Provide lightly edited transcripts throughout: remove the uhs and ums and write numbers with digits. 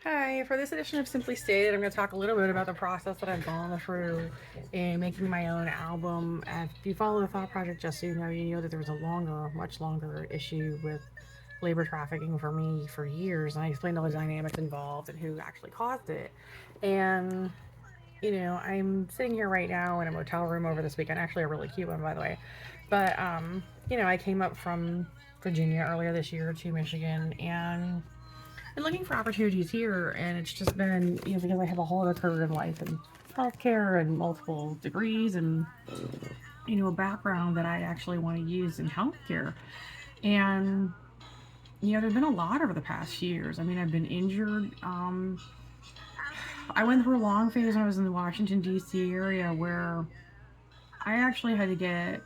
Hi, for this edition of Simply Stated, I'm going to talk a little bit about the process that I've gone through in making my own album. And if you follow the Thought Project, just so you know that there was a longer, much longer issue with labor trafficking for me for years. And I explained all the dynamics involved and who actually caused it. And, I'm sitting here right now in a motel room over this weekend, actually a really cute one, by the way. But, I came up from Virginia earlier this year to Michigan and been looking for opportunities here, and it's just been, because I have a whole other career in life and healthcare and multiple degrees and, a background that I actually want to use in healthcare. And, there's been a lot over the past few years. I mean, I've been injured. I went through a long phase when I was in the Washington, D.C. area where I actually had to get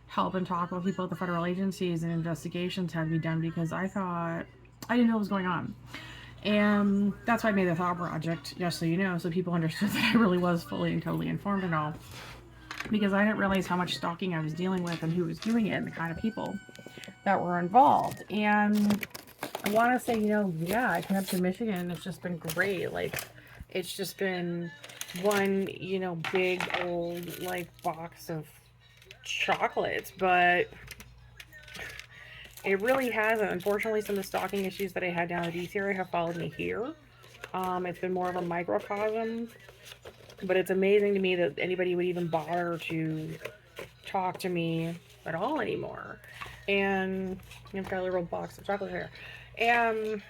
help and talk with people at the federal agencies and investigations had to be done because I thought I didn't know what was going on. And that's why I made the Thought Project, just so you know, so people understood that I really was fully and totally informed and all. Because I didn't realize how much stalking I was dealing with and who was doing it and the kind of people that were involved. And I want to say, yeah, I came up to Michigan. It's just been great. Like, it's just been one, big old, like, box of chocolates. But it really hasn't. Unfortunately, some of the stalking issues that I had down in the DC area have followed me here. It's been more of a microcosm, but it's amazing to me that anybody would even bother to talk to me at all anymore. And I've got a little box of chocolate here. And,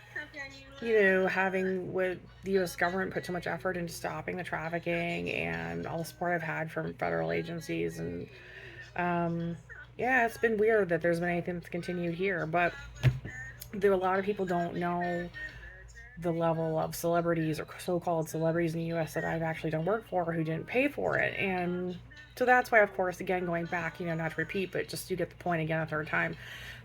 having with the US government put so much effort into stopping the trafficking and all the support I've had from federal agencies and um, yeah, it's been weird that there's been anything that's continued here, but there a lot of people don't know the level of celebrities or so-called celebrities in the U.S. that I've actually done work for who didn't pay for it, and so that's why, of course, again going back, not to repeat, but just to get the point again a third time.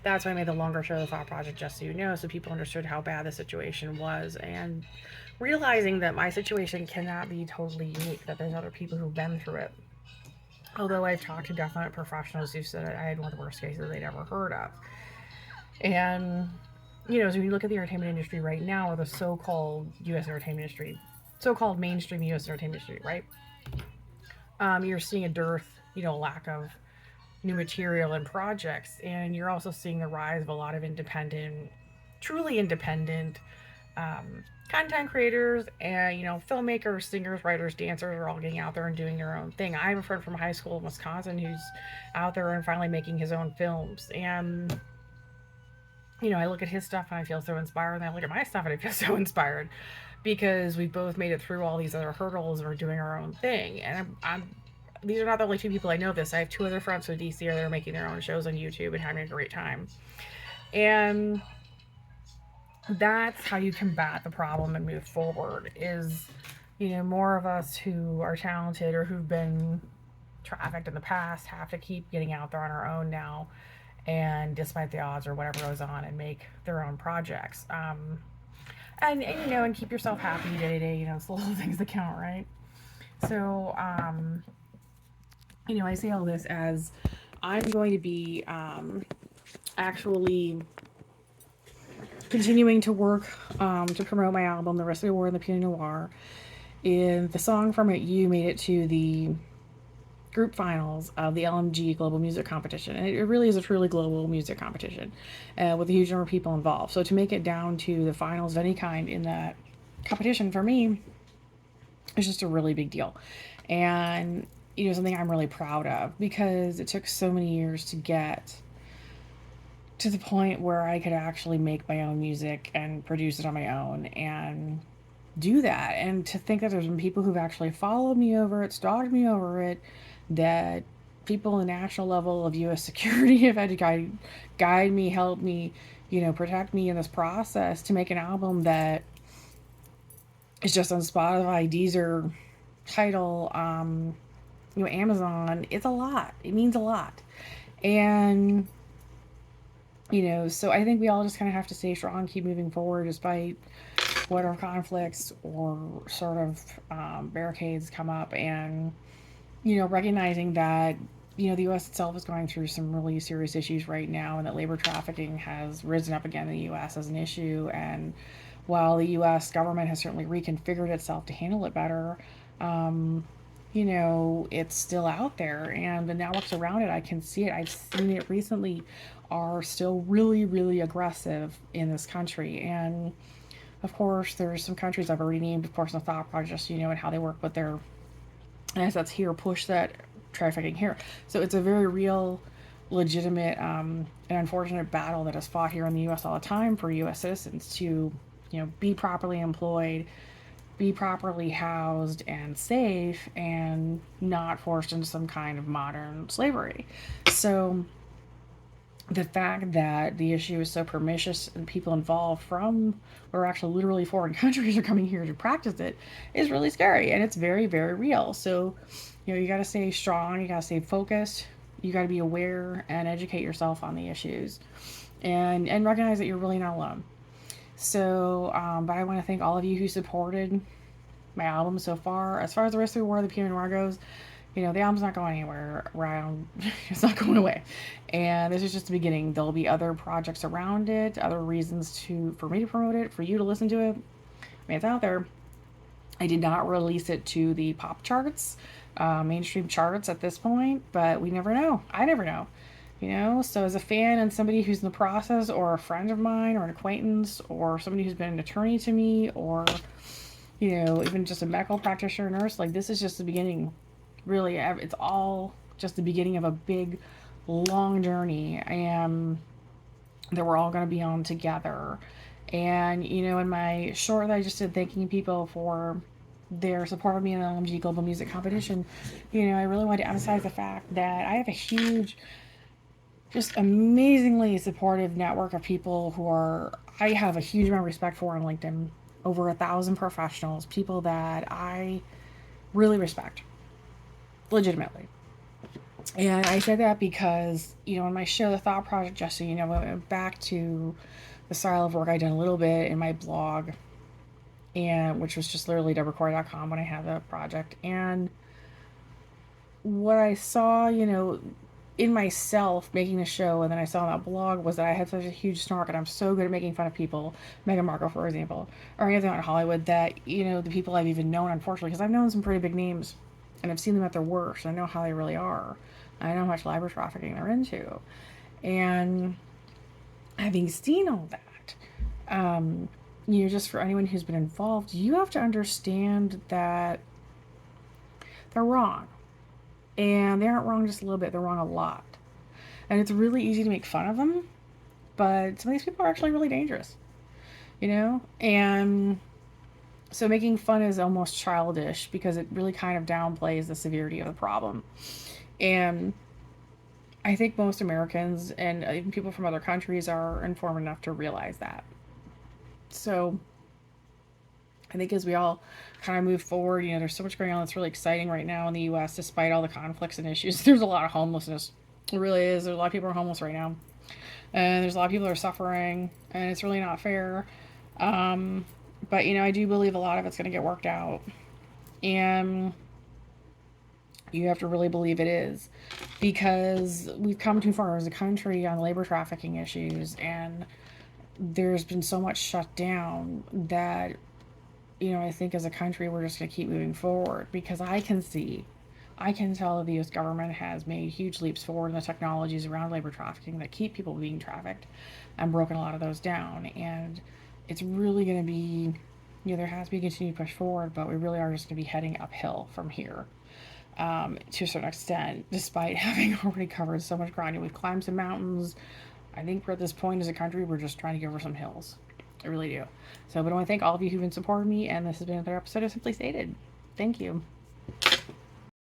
That's why I made the longer show, the Thought Project, just so you know, so people understood how bad the situation was, and realizing that my situation cannot be totally unique. That there's other people who've been through it. Although I've talked to definite professionals who said I had one of the worst cases they'd ever heard of. And, so when you look at the entertainment industry right now, or the so called US entertainment industry, so called mainstream US entertainment industry, right? You're seeing a dearth, a lack of new material and projects. And you're also seeing the rise of a lot of independent, truly independent content creators and, filmmakers, singers, writers, dancers are all getting out there and doing their own thing. I have a friend from high school in Wisconsin who's out there and finally making his own films. And I look at his stuff and I feel so inspired, and I look at my stuff and I feel so inspired because we both made it through all these other hurdles and we're doing our own thing. And I'm these are not the only two people I know this. I have two other friends from DC that are making their own shows on YouTube and having a great time. And that's how you combat the problem and move forward is, more of us who are talented or who've been trafficked in the past have to keep getting out there on our own now and despite the odds or whatever goes on and make their own projects. And and keep yourself happy day to day. It's the little things that count, right? So, I say all this as I'm going to be actually continuing to work to promote my album, The Rest of the War in the Pinot Noir. And the song from it, You made it to the group finals of the LMG Global Music Competition. And it really is a truly global music competition with a huge number of people involved. So to make it down to the finals of any kind in that competition for me is just a really big deal. And, something I'm really proud of because it took so many years to get to the point where I could actually make my own music and produce it on my own and do that. And to think that there's been people who've actually followed me over it, stalked me over it, that people on the national level of U.S. security have had to guide me, help me, protect me in this process to make an album that is just on Spotify, Deezer, Tidal, Amazon. It's a lot. It means a lot. And, so I think we all just kind of have to stay strong, keep moving forward despite whatever conflicts or sort of barricades come up, and recognizing that the U.S. itself is going through some really serious issues right now, and that labor trafficking has risen up again in the U.S. as an issue, and while the US government has certainly reconfigured itself to handle it better, um, it's still out there, and the networks around it, I can see it. I've seen it recently, are still really, really aggressive in this country. And of course, there's some countries I've already named, of course, in the Thought Project, and how they work with their assets here, push that trafficking here. So it's a very real, legitimate, and unfortunate battle that is fought here in the U.S. all the time for U.S. citizens to, be properly employed, be properly housed and safe, and not forced into some kind of modern slavery. So the fact that the issue is so pernicious and people involved from, or actually literally foreign countries, are coming here to practice it is really scary, and it's very, very real. So, you got to stay strong, you got to stay focused, you got to be aware and educate yourself on the issues, and recognize that you're really not alone. So, but I want to thank all of you who supported my album so far. As far as the rest of the War of the Pinot Noir goes, the album's not going anywhere around. It's not going away. And this is just the beginning. There'll be other projects around it, other reasons for me to promote it, for you to listen to it. I mean, it's out there. I did not release it to the pop charts, mainstream charts at this point, but we never know. I never know. So as a fan and somebody who's in the process, or a friend of mine, or an acquaintance, or somebody who's been an attorney to me, or, even just a medical practitioner, nurse, like, this is just the beginning. Really, it's all just the beginning of a big, long journey, and that we're all going to be on together. And, in my short that I just did, thanking people for their support of me in the LMG Global Music Competition, I really wanted to emphasize the fact that I have a huge, just amazingly supportive network of people I have a huge amount of respect for on LinkedIn. Over 1,000 professionals, people that I really respect, legitimately. And I said that because, in my show, The Thought Project, just so you know, I went back to the style of work I did a little bit in my blog, and which was just literally DeborahCorey.com when I had the project. And what I saw, in myself making the show, and then I saw on that blog, was that I had such a huge snark, and I'm so good at making fun of people, Meghan Markle, for example, or anything in Hollywood, that, the people I've even known, unfortunately, because I've known some pretty big names, and I've seen them at their worst. I know how they really are. I know how much library trafficking they're into. And having seen all that, just for anyone who's been involved, you have to understand that they're wrong. And they aren't wrong just a little bit, they're wrong a lot. And it's really easy to make fun of them, but some of these people are actually really dangerous, And so making fun is almost childish because it really kind of downplays the severity of the problem. And I think most Americans and even people from other countries are informed enough to realize that. So I think as we all kind of move forward, there's so much going on that's really exciting right now in the U.S. despite all the conflicts and issues. There's a lot of homelessness. It really is. There's a lot of people who are homeless right now. And there's a lot of people that are suffering, and it's really not fair. But, I do believe a lot of it's going to get worked out. And you have to really believe it is, because we've come too far as a country on labor trafficking issues, and there's been so much shut down that, I think as a country we're just going to keep moving forward, because I can tell that the U.S. government has made huge leaps forward in the technologies around labor trafficking that keep people being trafficked, and broken a lot of those down. And it's really going to be, there has to be a continued push forward, but we really are just going to be heading uphill from here. To a certain extent, despite having already covered so much ground. We've climbed some mountains. I think we're at this point as a country, we're just trying to get over some hills. I really do. So, but I want to thank all of you who've been supporting me, and this has been another episode of Simply Stated. Thank you.